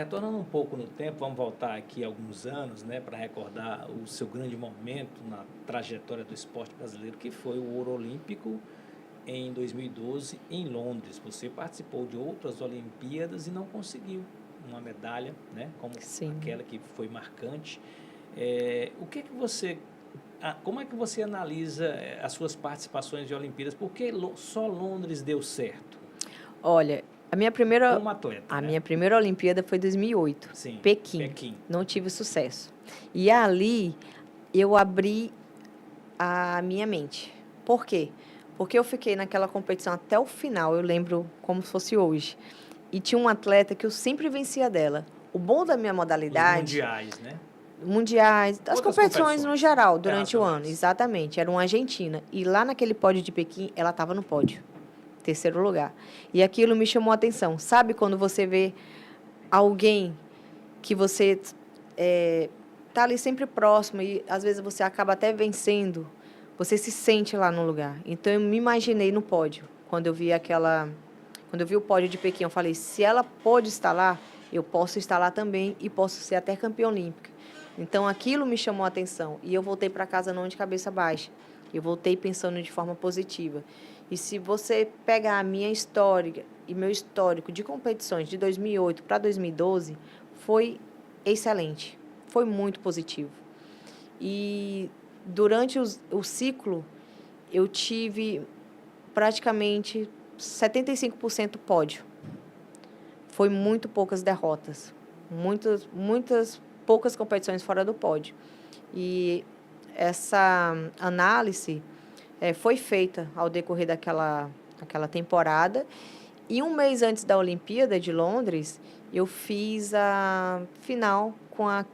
Retornando um pouco no tempo, vamos voltar aqui alguns anos, né, para recordar o seu grande momento na trajetória do esporte brasileiro, que foi o ouro olímpico em 2012 em Londres. Você participou de outras Olimpíadas e não conseguiu uma medalha, né, como Sim. aquela que foi marcante. O que que você, como é que você analisa as suas participações de Olimpíadas? Por que só Londres deu certo Olha, como atleta, a né? minha primeira Olimpíada foi 2008, Sim, Pequim. Pequim. Não tive sucesso. E ali eu abri a minha mente. Por quê? Porque eu fiquei naquela competição até o final, eu lembro como se fosse hoje. E tinha um atleta que eu sempre vencia dela. O bom da minha Os modalidade, mundiais, né? mundiais, as Outras competições no competições geral, durante o ano, internacionais. exatamente, era uma argentina. E lá naquele pódio de Pequim, ela estava no pódio, terceiro lugar. E aquilo me chamou a atenção. Sabe quando você vê alguém que você tá ali sempre próximo e às vezes você acaba até vencendo, você se sente lá no lugar. Então eu me imaginei no pódio. Quando eu vi o pódio de Pequim, eu falei, se ela pôde estar lá, eu posso estar lá também e posso ser até campeã olímpica. Então aquilo me chamou a atenção e eu voltei para casa não de cabeça baixa. Eu voltei pensando de forma positiva. E se você pegar a minha história e meu histórico de competições de 2008 para 2012, foi excelente. Foi muito positivo. E durante o ciclo, eu tive praticamente 75% pódio. Foi muito poucas derrotas. Muitas poucas competições fora do pódio. E essa análise foi feita ao decorrer daquela temporada. E um mês antes da Olimpíada de Londres, eu fiz a final com a,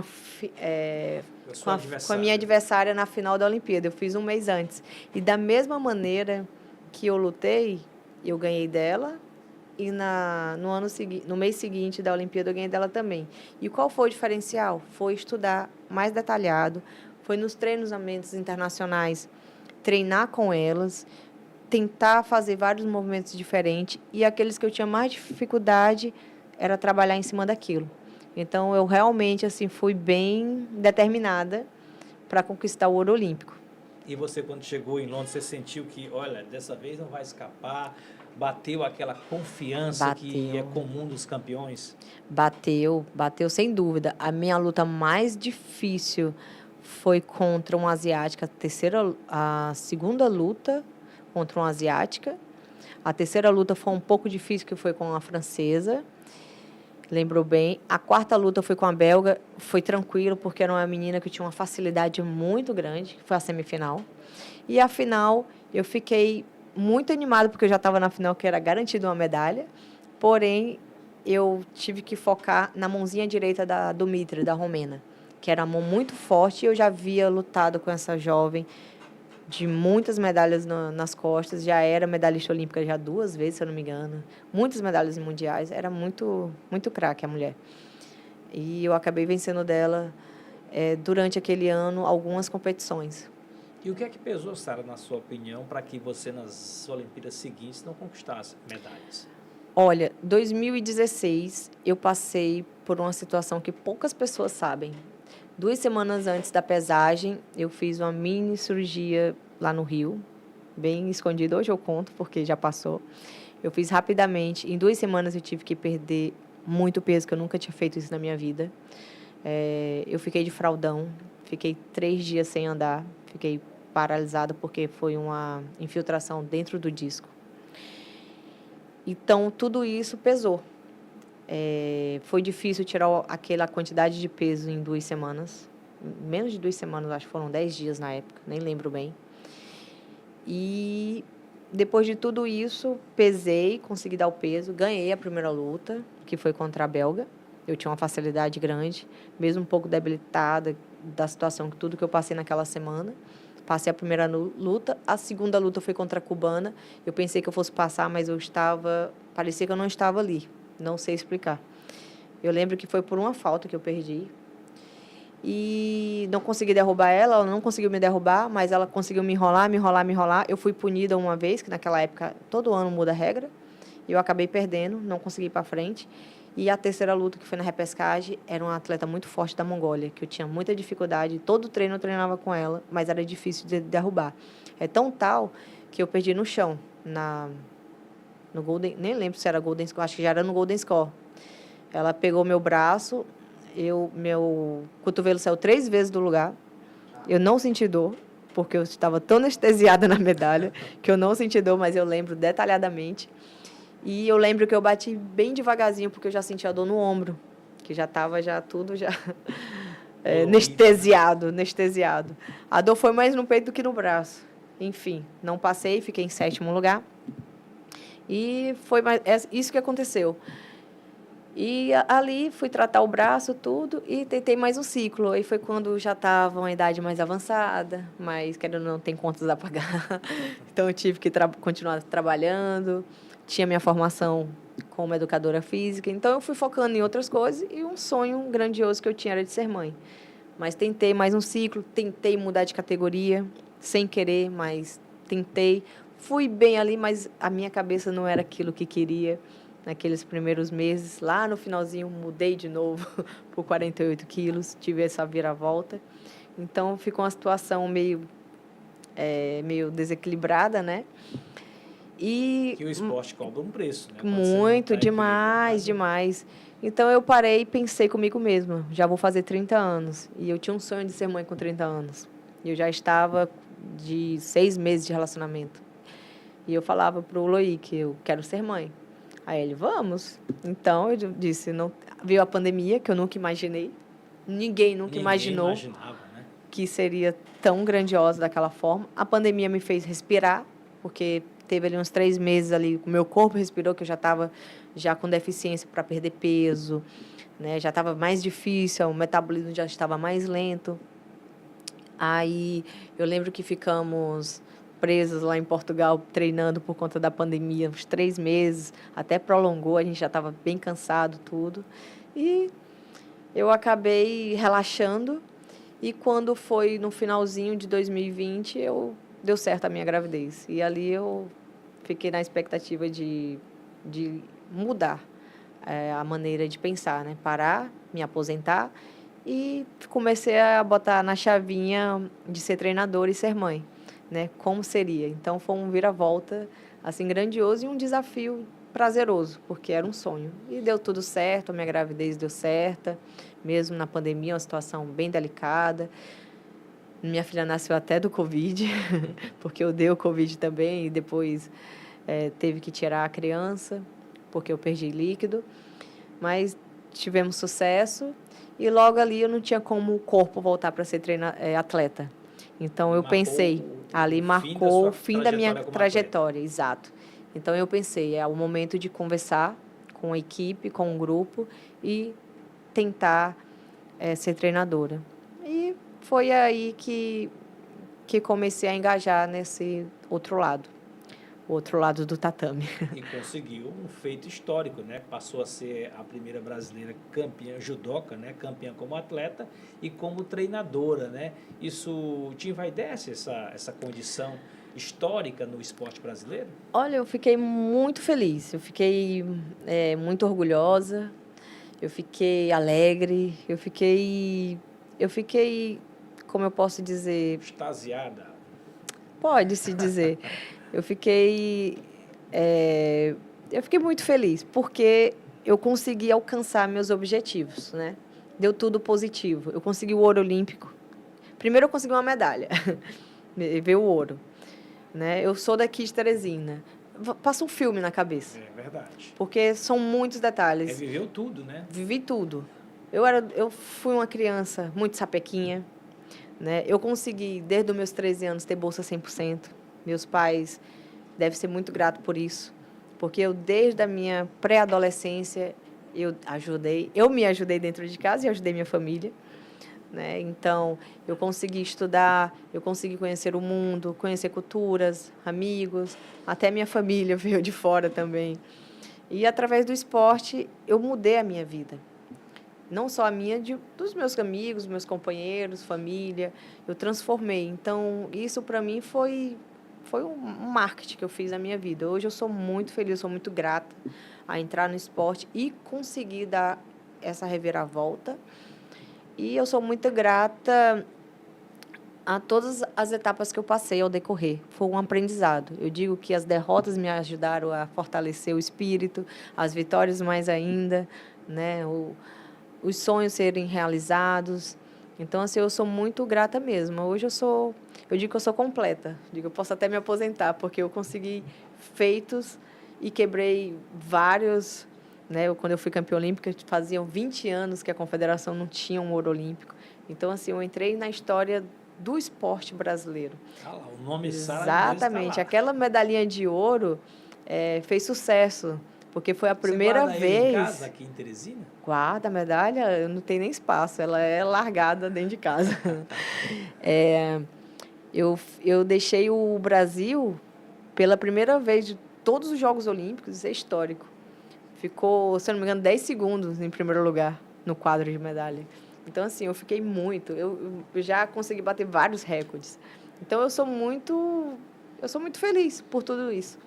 fi- é, Da com sua a, com a minha adversária. adversária na final da Olimpíada. Eu fiz um mês antes. E da mesma maneira que eu lutei, eu ganhei dela. E no mês seguinte da Olimpíada, eu ganhei dela também. E qual foi o diferencial? Foi estudar mais detalhado, foi nos treinamentos internacionais, treinar com elas, tentar fazer vários movimentos diferentes. E aqueles que eu tinha mais dificuldade era trabalhar em cima daquilo. Então, eu realmente assim fui bem determinada para conquistar o ouro olímpico. E você, quando chegou em Londres, você sentiu que, olha, dessa vez não vai escapar? Bateu aquela confiança que é Bateu, comum dos campeões? bateu sem dúvida. A minha luta mais difícil foi contra uma asiática, a segunda luta contra uma asiática. A terceira luta foi um pouco difícil, que foi com a francesa. Lembrou bem. A quarta luta foi com a belga, foi tranquilo, porque era uma menina que tinha uma facilidade muito grande, que foi a semifinal. E a final, eu fiquei muito animada, porque eu já estava na final, que era garantida uma medalha. Porém, eu tive que focar na mãozinha direita do Mitre, da romena, que era uma mão muito forte, e eu já havia lutado com essa jovem de muitas medalhas nas costas, já era medalhista olímpica já 2 vezes, se eu não me engano, muitas medalhas mundiais, era muito craque a mulher. E eu acabei vencendo dela durante aquele ano algumas competições. E o que é que pesou, Sara, na sua opinião, para que você nas Olimpíadas seguintes não conquistasse medalhas? Olha, 2016 eu passei por uma situação que poucas pessoas sabem. 2 semanas antes da pesagem, eu fiz uma mini cirurgia lá no Rio, bem escondida. Hoje eu conto, porque já passou. Eu fiz rapidamente. Em 2 semanas eu tive que perder muito peso, que eu nunca tinha feito isso na minha vida. Eu fiquei de fraldão, fiquei 3 dias sem andar, fiquei paralisada porque foi uma infiltração dentro do disco. Então, tudo isso pesou. Foi difícil tirar aquela quantidade de peso em 2 semanas. Menos de 2 semanas, acho que foram 10 dias na época, nem lembro bem. E depois de tudo isso, pesei, consegui dar o peso, ganhei a primeira luta, que foi contra a belga. Eu tinha uma facilidade grande, mesmo um pouco debilitada da situação, tudo que eu passei naquela semana. Passei a primeira luta, a segunda luta foi contra a cubana. Eu pensei que eu fosse passar, mas parecia que eu não estava ali. Não sei explicar. Eu lembro que foi por uma falta que eu perdi. E não consegui derrubar ela, ela não conseguiu me derrubar, mas ela conseguiu me enrolar. Eu fui punida uma vez, que naquela época todo ano muda a regra. e eu acabei perdendo, não consegui ir para frente. E a terceira luta, que foi na repescagem, era uma atleta muito forte da Mongólia, que eu tinha muita dificuldade. Todo treino eu treinava com ela, mas era difícil de derrubar. É tão tal que eu perdi no chão, no Golden, nem lembro se era Golden Score, acho que já era no Golden Score. Ela pegou meu braço, meu cotovelo saiu 3 vezes do lugar. Eu não senti dor, porque eu estava tão anestesiada na medalha, que eu não senti dor, mas eu lembro detalhadamente. E eu lembro que eu bati bem devagarzinho, porque eu já sentia dor no ombro, que já estava tudo anestesiado. A dor foi mais no peito do que no braço. Enfim, não passei, fiquei em 7º lugar. E foi isso que aconteceu. E ali fui tratar o braço, tudo, e tentei mais um ciclo. Aí foi quando já estava uma idade mais avançada, mas querendo ou não, tem contas a pagar. Então eu tive que continuar trabalhando. Tinha minha formação como educadora física. Então eu fui focando em outras coisas e um sonho grandioso que eu tinha era de ser mãe. Mas tentei mais um ciclo, tentei mudar de categoria, sem querer, mas tentei. Fui bem ali, mas a minha cabeça não era aquilo que queria. Naqueles primeiros meses, lá no finalzinho, mudei de novo por 48 quilos, tive essa viravolta. Então, ficou uma situação meio desequilibrada, né? Que o esporte cobra um preço, né? Muito, demais. Então, eu parei e pensei comigo mesma, já vou fazer 30 anos. E eu tinha um sonho de ser mãe com 30 anos. E eu já estava de 6 meses de relacionamento. E eu falava para o Loí que eu quero ser mãe. Aí ele, vamos. Então, eu disse, não, veio a pandemia, que eu nunca imaginei. Ninguém imaginou imaginava, né? Que seria tão grandiosa daquela forma. A pandemia me fez respirar, porque teve ali uns 3 meses ali, o meu corpo respirou, que eu já estava com deficiência para perder peso, né? Já estava mais difícil, o metabolismo já estava mais lento. Aí, eu lembro que ficamos presas lá em Portugal, treinando por conta da pandemia, uns 3 meses, até prolongou, a gente já estava bem cansado, tudo. E eu acabei relaxando, e quando foi no finalzinho de 2020, deu certo a minha gravidez. E ali eu fiquei na expectativa de mudar a maneira de pensar, né? Parar, me aposentar, e comecei a botar na chavinha de ser treinadora e ser mãe. Né, como seria. Então, foi um vira-volta assim, grandioso e um desafio prazeroso, porque era um sonho. E deu tudo certo, a minha gravidez deu certa, mesmo na pandemia, uma situação bem delicada. Minha filha nasceu até do Covid, porque eu dei o Covid também, e depois teve que tirar a criança, porque eu perdi líquido. Mas tivemos sucesso, e logo ali eu não tinha como o corpo voltar para ser atleta. Então, eu pensei, ali marcou o fim da minha trajetória, exato. Então, eu pensei, é o momento de conversar com a equipe, com o grupo e tentar ser treinadora. E foi aí que comecei a engajar nesse outro lado, o outro lado do tatame. E conseguiu um feito histórico, né? Passou a ser a primeira brasileira campeã judoca, né? Campeã como atleta e como treinadora, né? Isso te envaidece, essa condição histórica no esporte brasileiro? Olha, eu fiquei muito feliz, eu fiquei muito orgulhosa, eu fiquei alegre, eu fiquei, como eu posso dizer... Extasiada. Pode-se dizer. Eu fiquei muito feliz, porque eu consegui alcançar meus objetivos, né? Deu tudo positivo. Eu consegui o ouro olímpico. Primeiro eu consegui uma medalha, veio o ouro, né? Eu sou daqui de Teresina. Passa um filme na cabeça. É verdade. Porque são muitos detalhes. Viveu tudo, né? Vivi tudo. Eu fui uma criança muito sapequinha, né? Eu consegui, desde os meus 13 anos, ter bolsa 100%. Meus pais devem ser muito gratos por isso, porque eu, desde a minha pré-adolescência, eu me ajudei dentro de casa e ajudei minha família, né? Então, eu consegui estudar, eu consegui conhecer o mundo, conhecer culturas, amigos, até minha família veio de fora também. E, através do esporte, eu mudei a minha vida. Não só a minha, dos meus amigos, meus companheiros, família, eu transformei. Então, isso para mim foi foi um marketing que eu fiz na minha vida. Hoje eu sou muito feliz, sou muito grata a entrar no esporte e conseguir dar essa reviravolta. E eu sou muito grata a todas as etapas que eu passei ao decorrer. Foi um aprendizado. Eu digo que as derrotas me ajudaram a fortalecer o espírito, as vitórias mais ainda, né? Os sonhos serem realizados. Então, assim, eu sou muito grata mesmo. Hoje eu digo que eu sou completa. Eu digo, eu posso até me aposentar, porque eu consegui feitos e quebrei vários, né? Quando eu fui campeã olímpica, faziam 20 anos que a confederação não tinha um ouro olímpico. Então, assim, eu entrei na história do esporte brasileiro. Ah lá, o nome Sara Exatamente. tá lá. Aquela medalhinha de ouro fez sucesso, porque foi a primeira Você guarda ele vez. em casa, aqui em Teresina? Guarda a medalha, não tem nem espaço, ela é largada dentro de casa. Eu deixei o Brasil pela primeira vez de todos os Jogos Olímpicos, isso é histórico. Ficou, se eu não me engano, 10 segundos em primeiro lugar no quadro de medalha. Então, assim, eu fiquei muito. Eu já consegui bater vários recordes. Então, eu sou muito feliz por tudo isso,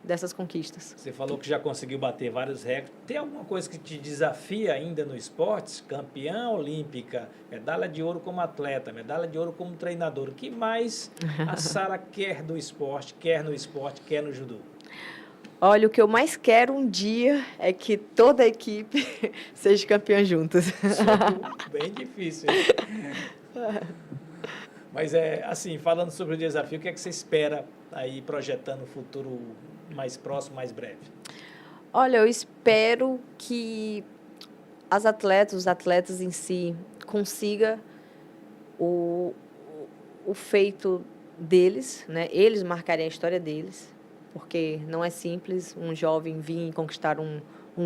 dessas conquistas. Você falou que já conseguiu bater vários recordes. Tem alguma coisa que te desafia ainda no esporte? Campeã olímpica, medalha de ouro como atleta, medalha de ouro como treinador. O que mais a Sara quer do esporte, quer no esporte, quer no judô? Olha, o que eu mais quero um dia é que toda a equipe seja campeã juntas. Bem difícil, hein? Mas assim, falando sobre o desafio, o que é que você espera aí projetando o futuro mais próximo, mais breve? Olha, eu espero que os atletas em si, consiga o feito deles, né? Eles marcarem a história deles, porque não é simples um jovem vir conquistar um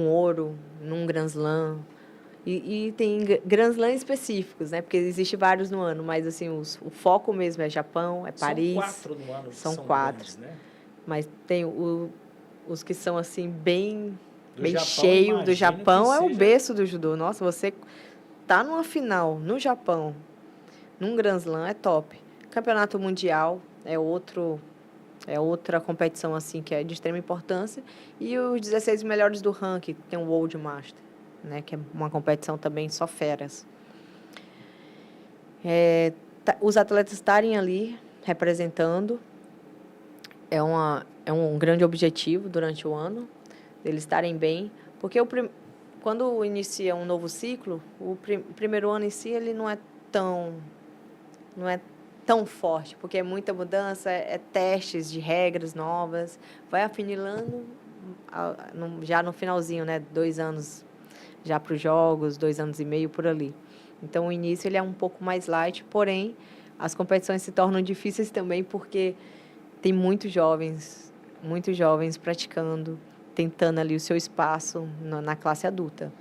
ouro num Grand Slam. E tem Grand Slam específicos, né? Porque existe vários no ano, mas assim, o foco mesmo é Japão, é Paris. São 4 no ano, são são 4. Grandes, né? Mas tem os que são assim bem Japão, cheio do Japão, é o seja... berço do judô. Nossa, você tá numa final no Japão, num Grand Slam, é top. Campeonato Mundial é outra competição assim que é de extrema importância, e os 16 melhores do ranking, tem o World Master, né, que é uma competição também só feras. Os atletas estarem ali representando é um grande objetivo durante o ano, eles estarem bem, porque quando inicia um novo ciclo, o primeiro ano em si ele não é tão forte, porque é muita mudança, é testes de regras novas, vai afinilando já no finalzinho, né, 2 anos já para os jogos, 2 anos e meio por ali. Então, o início ele é um pouco mais light, porém, as competições se tornam difíceis também porque tem muitos jovens praticando, tentando ali o seu espaço na classe adulta.